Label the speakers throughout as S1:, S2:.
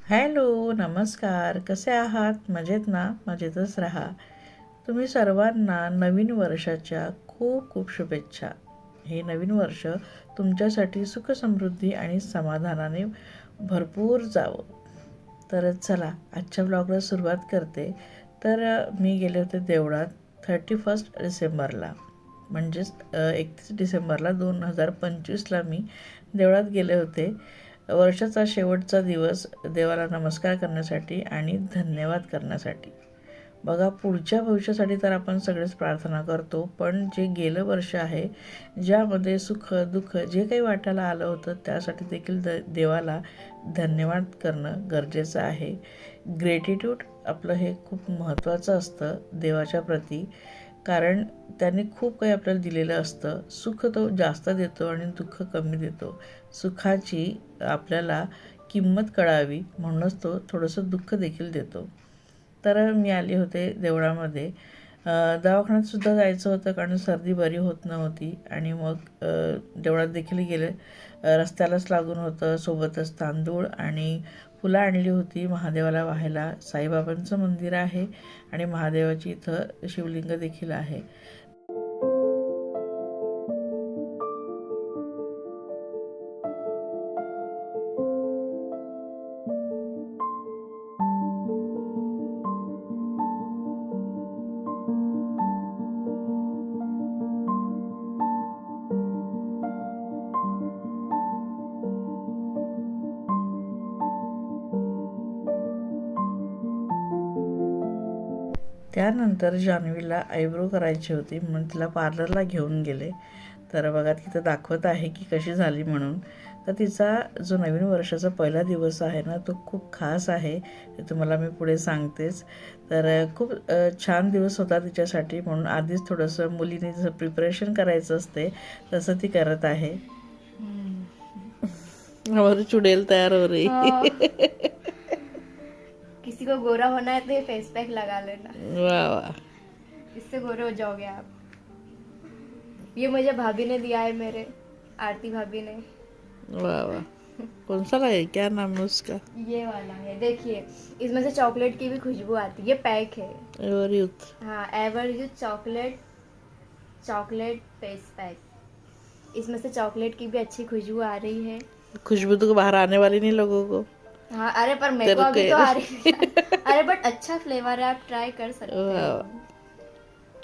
S1: Hello, नमस्कार. कसे आहात? मजेत ना? मजेतच राहा. तुम्ही सर्वांना नवीन वर्षाच्या खूप खूप शुभेच्छा. हे नवीन वर्ष तुमच्यासाठी सुखसमृद्धी आणि समाधानाने भरपूर जावं. तर चला, आजच्या ब्लॉगला सुरुवात करते. मी गेले होते देवळात 31 डिसेंबरला, म्हणजेच 31 डिसेंबरला 2025ला मी देवळात गेले होते. वर्षाचा शेवटचा दिवस देवाला नमस्कार करण्यासाठी आणि धन्यवाद करण्यासाठी. बघा, पुढच्या भविष्यासाठी तर आपण सगळेच प्रार्थना करतो, पण जे गेलं वर्ष आहे, ज्यामध्ये सुख दुःख जे काही वाटायला आलं होतं, त्यासाठी देखील देवाला धन्यवाद करणं गरजेचं आहे. ग्रेटिट्यूड आपलं हे खूप महत्त्वाचं असतं देवाच्या प्रती, कारण त्याने खूप काही आपल्याला दिलेलं असतं. सुख तो जास्त देतो आणि दुःख कमी देतो. सुखाची आपल्याला किंमत कळावी म्हणूनच तो थोडंसं दुःख देखील देतो. तर मी आले होते देवळामध्ये. दवाखान्यातसुद्धा जायचं होतं, कारण सर्दी बरी होत नव्हती. आणि मग देवळात देखील गेले. रस्त्यालाच लागून होतं. सोबतच तांदूळ आणि फुलं आणली होती महादेवाला वाहायला. साईबाबांचं मंदिर आहे आणि महादेवाची इथं शिवलिंग देखील आहे. त्यानंतर जान्हवीला आयब्रो करायची होती, म्हणून तिला पार्लरला घेऊन गेले. तर बघा, तिथं दाखवत आहे की कशी झाली म्हणून. तर तिचा जो नवीन वर्षाचा पहिला दिवस आहे ना, तो खूप खास आहे. ते तुम्हाला मी पुढे सांगतेच. तर खूप छान दिवस होता तिच्यासाठी, म्हणून आधीच थोडंसं मुलीने जसं प्रिपरेशन करायचं असते तसं ती करत आहे. और चुड़ैल तैयार हो रही.
S2: किसी को गोरा होना है तो ये फेस पैक लगा लेना,
S1: वाह वाह.
S2: इससे गोरे हो जाओगे आप. ये मुझे भाभी ने दिया है, मेरे आरती भाभी ने.
S1: वाह वाह. कौन सा है, क्या नाम है उसका?
S2: ये वाला है, देखिए इसमें से चॉकलेट की भी खुशबू आती है. ये पैक है.
S1: Ever Youth.
S2: हाँ, Ever Youth chocolate chocolate face pack. इसमें से चॉकलेट की भी अच्छी खुशबू आ रही है.
S1: खुशबू तो बाहर आने वाली नहीं लोगों को.
S2: हाँ, अरे पर मेरे को अभी तो आ रही है. अरे बट अच्छा फ्लेवर है, आप ट्राई कर सकते हो.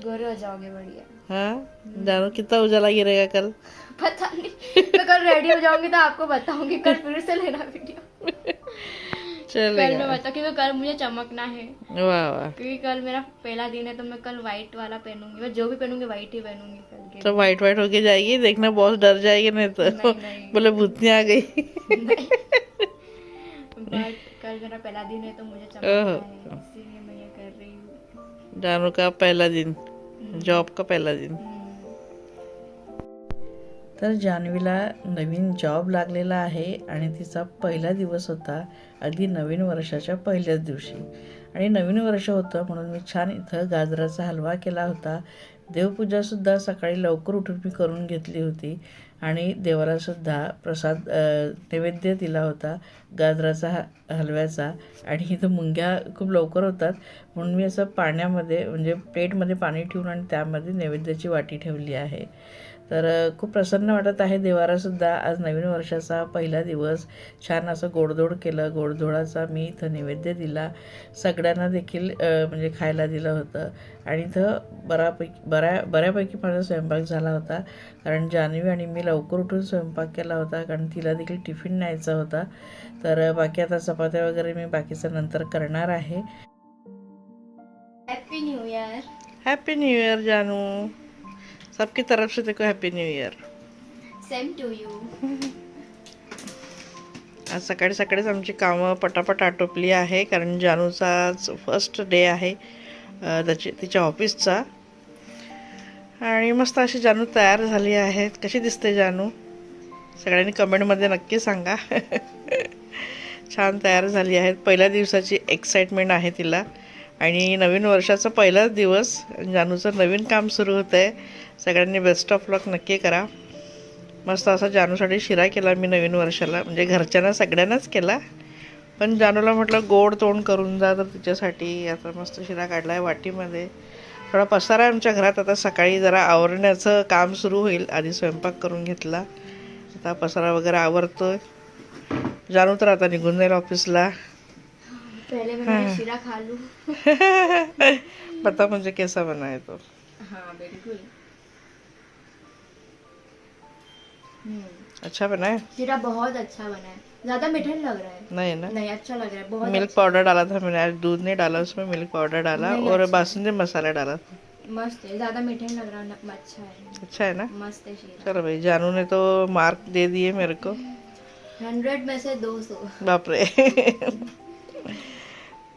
S2: गोरे हो जाओगे बढ़िया.
S1: हाँ, जानो कितना उजाला गिरेगा कल.
S2: पता नहीं, मैं कल रेडी हो जाऊंगी तो आपको बताऊंगी. कल फिर से लेना वीडियो. कल मैं
S1: चलेगा.
S2: बता, क्योंकि कल मुझे चमकना है.
S1: वाह वाह.
S2: क्योंकि कल मेरा पहला दिन है, तो मैं कल व्हाइट वाला पहनूंगी. मैं जो भी पहनूंगी व्हाइट ही पहनूंगी कल के.
S1: तो वाइट वाइट होके जाएगी, देखना बॉस डर जाएगी नहीं तो.
S2: नहीं.
S1: बोले भूतनी आ गई.
S2: बट कल मेरा पहला दिन है तो मुझे चमकना है, इसीलिए मैं ये कर रही हूँ.
S1: जानू का पहला दिन, जॉब का पहला दिन. तर जान्हवीला नवीन जॉब लागलेला आहे आणि तिचा पहिला दिवस होता अगदी नवीन वर्षाच्या पहिल्याच दिवशी. आणि नवीन वर्ष होतं म्हणून मी छान इथं गाजराचा हलवा केला होता. देवपूजासुद्धा सकाळी लवकर उठून मी करून घेतली होती आणि देवालासुद्धा प्रसाद नैवेद्य दिला होता गाजराचा हलव्याचा. आणि इथं मुंग्या खूप लवकर होतात, म्हणून मी असं पाण्यामध्ये, म्हणजे प्लेटमध्ये पाणी ठेवून आणि त्यामध्ये नैवेद्याची वाटी ठेवली आहे. तर खूप प्रसन्न वाटत आहे देवालासुद्धा. आज नवीन वर्षाचा पहिला दिवस. छान असं गोडधोड केलं. गोडधोडाचा मी इथं नैवेद्य दिला. सगळ्यांना देखील म्हणजे खायला दिलं होतं. आणि इथं बऱ्यापैकी माझा स्वयंपाक झाला होता, कारण जान्हवी आणि मी लवकर उठून स्वयंपाक केला होता, कारण तिला देखील टिफिन न्यायचा होता. तर बाकी आता चपात्या वगैरे मी बाकीचं नंतर करणार आहे.
S2: Happy new year.
S1: Happy new year जानू. सबकी तरफ से देखो happy new year.
S2: Same to you.
S1: आज सकाळी सकाळीच आमची कामं पटापट आटोपली आहे, कारण जानूचा आज फर्स्ट डे आहे तिच्या ऑफिसचा. आणि मस्त अशी जानू तयार झाली आहे. कशी दिसते जानू? सगळ्यांनी कमेंटमध्ये नक्की सांगा. छान तयार झाली आहे. पहिल्या दिवसाची एक्साइटमेंट आहे तिला. आणि नवीन वर्षाचा पहिलाच दिवस, जानूचं नवीन काम सुरू होतं आहे. सगळ्यांनी बेस्ट ऑफ लक नक्की करा. मस्त असा जानूसाठी शिरा केला मी नवीन वर्षाला, म्हणजे घरच्यांना सगळ्यांनाच केला. पण जानूला म्हटलं गोड तोंड करून जा, तर तिच्यासाठी आता मस्त शिरा काढला आहे वाटीमध्ये. थोडा पसारा आहे आमच्या घरात, आता सकाळी जरा आवरण्याचं काम सुरू होईल. आधी स्वयंपाक करून घेतला, आता पसारा वगैरे आवरतोय. जानू तर आता निघून जाईल ऑफिसला.
S2: पहले मैं शिरा खा लूं.
S1: पता मुझे कैसा बना है तो.
S2: हाँ बिल्कुल.
S1: अच्छा बना है.
S2: शिरा बहुत अच्छा बना है. ज्यादा मीठा नहीं लग रहा है.
S1: नहीं ना,
S2: नहीं अच्छा लग रहा है बहुत.
S1: मिल्क पाउडर डाला था मैंने आज, दूध नहीं डाला उसमें, मिल्क पाउडर डाला
S2: नहीं,
S1: और
S2: अच्छा।
S1: बासुंदी मसाला डाला था.
S2: मस्त है, ज्यादा मीठा नहीं लग रहा. अच्छा है,
S1: अच्छा है ना.
S2: मस्त है शिरा.
S1: चलो भाई, जानू ने तो मार्क दे दिए मेरे को.
S2: 100 में से 200.
S1: बापरे.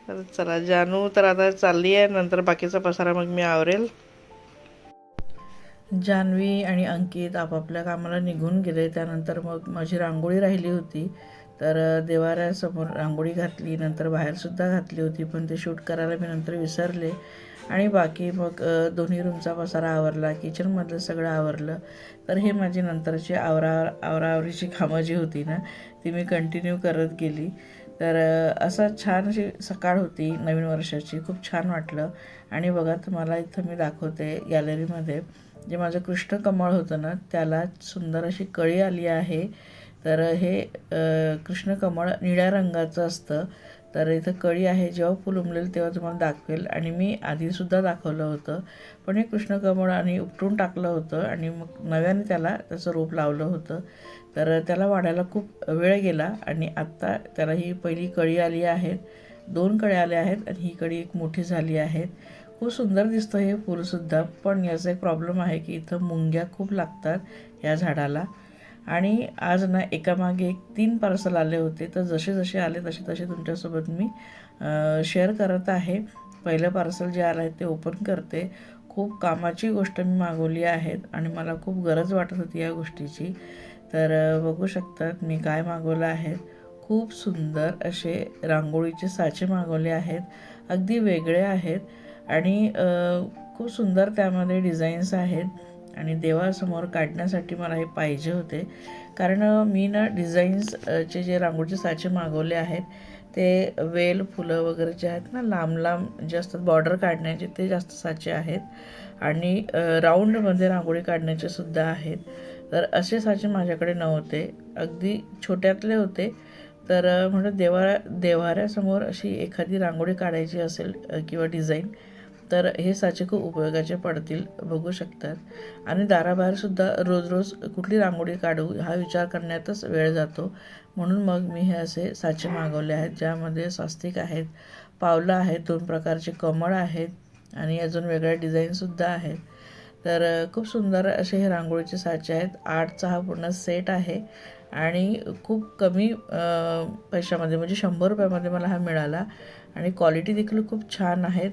S1: तर चला, जानू तर आता चालली आहे, नंतर बाकीचा पसारा मग मी आवरेल. जान्हवी आणि अंकित आपापल्या कामाला निघून गेले. त्यानंतर मग माझी रांगोळी राहिली होती, तर देवाऱ्यासमोर रांगोळी घातली, नंतर बाहेरसुद्धा घातली होती, पण ते शूट करायला मी नंतर विसरले. आणि बाकी मग दोन्ही रूमचा पसारा आवरला, किचनमधलं सगळं आवरलं. तर हे माझी नंतरची आवरावरीची कामं जी होती ना, ती मी कंटिन्यू करत गेली. तर असं छान अशी सकाळ होती नवीन वर्षाची, खूप छान वाटलं. आणि बघा, तुम्हाला इथं मी दाखवते गॅलरीमध्ये, जे माझं कृष्णकमळ होतं ना, त्याला सुंदर अशी कळी आली आहे. तर हे कृष्णकमळ निळ्या रंगाचं असतं. तर इथं कळी आहे, जेव्हा फुल उमलेल तेव्हा तुम्हाला दाखवेल. आणि मी आधीसुद्धा दाखवलं होतं, पण हे कृष्णकमळ आणि उपटून टाकलं होतं आणि मग नव्याने त्याचं रोप लावलं होतं. तर त्याला वाढायला खूप वेळ गेला आणि आत्ता त्याला ही पहिली कळी आली आहेत, 2 कळ्या आल्या आहेत आणि ही कळी एक मोठी झाली आहे. खूप सुंदर दिसतं हे फूलसुद्धा, पण याचा एक प्रॉब्लेम आहे की इथं मुंग्या खूप लागतात या झाडाला. आणि आज ना एकामागे एक 3 पार्सल आले होते, तर जसे जसे आले तसे तसे तुमच्यासोबत मी शेअर करत आहे. पहिलं पार्सल जे आलं आहे ते ओपन करते. खूप कामाची गोष्ट मी मागवली आहेत आणि मला खूप गरज वाटत होती या गोष्टीची. तर बघू शकतात मी काय मागवलं आहे. खूप सुंदर असे रांगोळीचे साचे मागवले आहेत, अगदी वेगळे आहेत आणि खूप सुंदर त्यामध्ये डिझाईन्स आहेत आणि देवासमोर काढण्यासाठी मला हे पाहिजे होते. कारण मी ना डिझाईन्सचे जे रांगोळीचे साचे मागवले आहेत ते वेल फुलं वगैरे जे आहेत ना, लांब लांब जे असतात बॉर्डर काढण्याचे, ते जास्त साचे आहेत आणि राऊंडमध्ये रांगोळी काढण्याचे सुद्धा आहेत. तर असे साचे माझ्याकडे नव्हते, अगदी छोट्यातले होते. तर म्हणून देवाऱ्यासमोर अशी एखादी रांगोळी काढायची असेल किंवा डिझाईन, तर हे साचे खूप उपयोगाचे पडतील, बघू शकतात. आणि दाराबाहेरसुद्धा रोज रोज कुठली रांगोळी काढू हा विचार करण्यातच वेळ जातो. म्हणून मग मी हे असे साचे मागवले आहेत, ज्यामध्ये स्वस्तिक आहेत, पावलं आहेत, 2 प्रकारचे कमळ आहेत आणि अजून वेगळ्या डिझाईनसुद्धा आहेत. तर खूप सुंदर असे हे रांगोळीचे साचे आहेत. 8चा हा पूर्ण सेट आहे आणि खूप कमी पैशामध्ये, म्हणजे 100 रुपयामध्ये मला हा मिळाला. आणि क्वालिटी देखील खूप छान आहेत.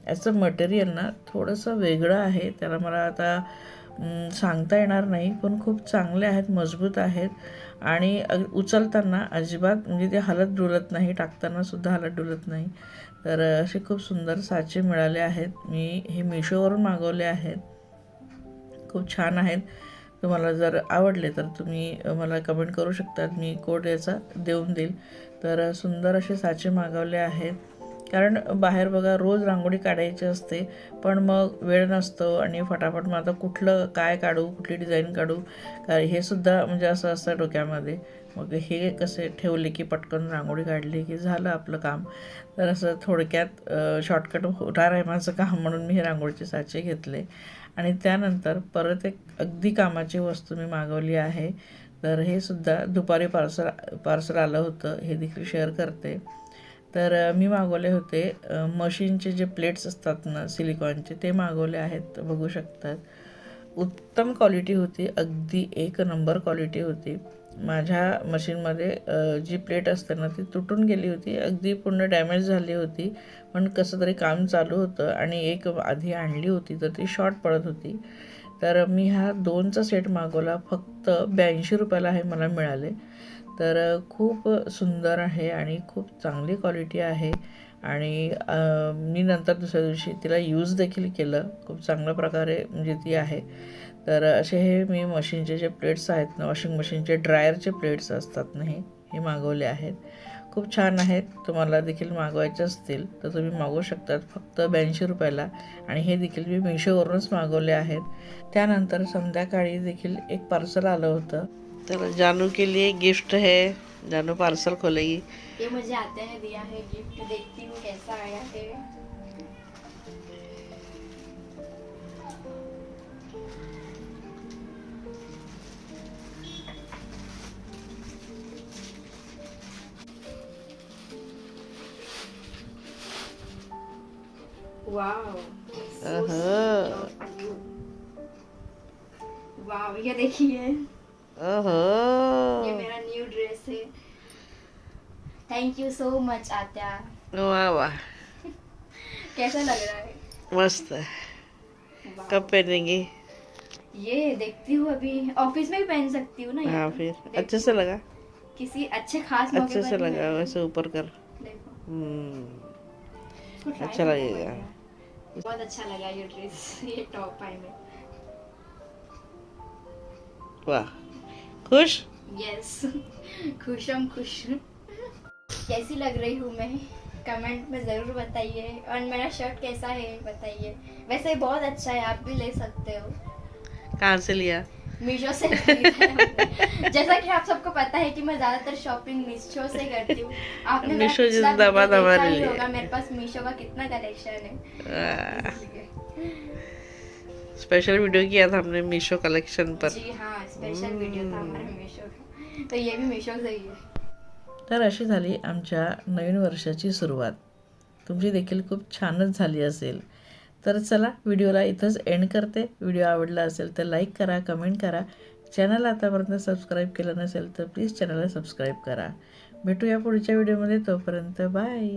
S1: याचं मटेरियल ना थोडंसं वेगळं आहे, त्याला मला आता सांगता येणार नाही, पण खूप चांगले आहेत, मजबूत आहेत आणि उचलताना अजिबात म्हणजे ते हलत डुलत नाही, टाकतानासुद्धा हलत डुलत नाही. तर असे खूप सुंदर साचे मिळाले आहेत. मी हे मिशोवरून मागवले आहेत, खूप छान आहेत. तुम्हाला जर आवडले तर तुम्ही मला कमेंट करू शकतात, मी कोड याचा देऊन देईल. तर सुंदर असे साचे मागवले आहेत. कारण बाहेर बघा रोज रांगोळी काढायची असते, पण मग वेळ नसतो आणि फटाफट मग आता कुठलं काय काढू, कुठली डिझाईन काढू, काय हे सुद्धा म्हणजे असं असतं डोक्यामध्ये. मग हे कसे ठेवले की पटकन रांगोळी काढली की झालं आपलं काम. तर असं थोडक्यात शॉर्टकट होणार आहे माझं काम, म्हणून मी हे रांगोळीचे साचे घेतले. आणि त्यानंतर परत एक अगदी कामाची वस्तू मी मागवली आहे. तर हे सुद्धा दुपारी पार्सल आलं होतं, हे देखील शेअर करते. तर मी मागवले होते मशीनचे जे प्लेट्स असतात ना सिलिकॉनचे, ते मागवले आहेत, बघू शकतात. उत्तम क्वालिटी होती, अगदी 1 नंबर क्वालिटी होती. माझ्या मशीनमध्ये जी प्लेट असते ना ती तुटून गेली होती, अगदी पूर्ण डॅमेज झाली होती. पण कसं तरी काम चालू होतं आणि एक आधी आणली होती तर ती शॉर्ट पडत होती. तर मी हा 2चा सेट मागवला, फक्त 82 रुपयाला हे मला मिळाले. तर खूप सुंदर आहे आणि खूप चांगली क्वालिटी आहे. आणि मी नंतर दुसऱ्या दिवशी तिला यूज देखील केलं, खूप चांगल्या प्रकारे म्हणजे ती आहे. तर असे हे मी मशीनचे जे प्लेट्स आहेत ना, वॉशिंग मशीनचे ड्रायरचे प्लेट्स असतात ना, हे मागवले आहेत. खूप छान आहेत. तुम्हाला देखील मागवायचे असतील तर तुम्ही मागवू शकतात फक्त 82 रुपयाला. आणि हे देखील मी मिशोवरूनच मागवले आहेत. त्यानंतर संध्याकाळी देखील एक पार्सल आलं होतं. तर जानू के लिए गिफ्ट है. जानू पार्सल खोलेगी.
S2: ये मुझे आते ने दिया है गिफ्ट, देखती हूँ कैसा आया है। वाओ, वाओ, ये देखिए, ये मेरा न्यू ड्रेस है। थैंक यू सो मच आत्या।
S1: वाह वाह,
S2: कैसा लग रहा है?
S1: मस्त है.
S2: वाह।
S1: कब पहनेंगी?
S2: ये देखती हूँ, अभी ऑफिस में भी पहन सकती हूँ ना ये
S1: हाँ
S2: तो।
S1: फिर
S2: देखती
S1: अच्छे से
S2: हूँ।
S1: लगा.
S2: किसी अच्छे खास मौके
S1: अच्छे
S2: पर
S1: से
S2: भी
S1: लगा.
S2: पहन-
S1: वैसे ऊपर कर.
S2: देखो, इसको try
S1: अच्छा
S2: करना
S1: लगेगा.
S2: पड़ेगा। बहुत अच्छा लगा ये ड्रेस, ये टॉप पाई में।
S1: वाह, खुश.
S2: यस, खुशम खुश। कैसी लग रही हूँ मैं, कमेंट में ज़रूर बताइए। और मेरा शर्ट कैसा है बताइए। वैसे बहुत अच्छा है, आप भी ले सकते हो।
S1: कहाँ से लिया?
S2: मीशो से खरीदा है हमने। जैसा कि आप सबको पता है कि मैं ज्यादातर शॉपिंग मीशो से करती हूँ। आपने मेरा
S1: मीशो
S2: पिछला
S1: जिंदाबाद
S2: वीडियो देखा
S1: हमारे
S2: ही
S1: लिए।
S2: होगा, मेरे पास मीशो का कितना कलेक्शन है।
S1: स्पेशल वीडियो किया था हमने मीशो कलेक्शन पर.
S2: जी हाँ, स्पेशल वीडियो था हमारा मीशो का, तो ये भी मीशो से ही है। तर
S1: अशी झाली आमच्या नवीन वर्षाची सुरुवात. तुमची देखील खूप छानच झाली असेल. तर चला, व्हिडिओला इथंच एंड करते. व्हिडिओ आवडला असेल तर लाईक करा, कमेंट करा. चॅनल आतापर्यंत सबस्क्राईब केलं नसेल तर प्लीज चॅनलला सबस्क्राईब करा. भेटूया पुढच्या व्हिडिओमध्ये. तोपर्यंत बाय.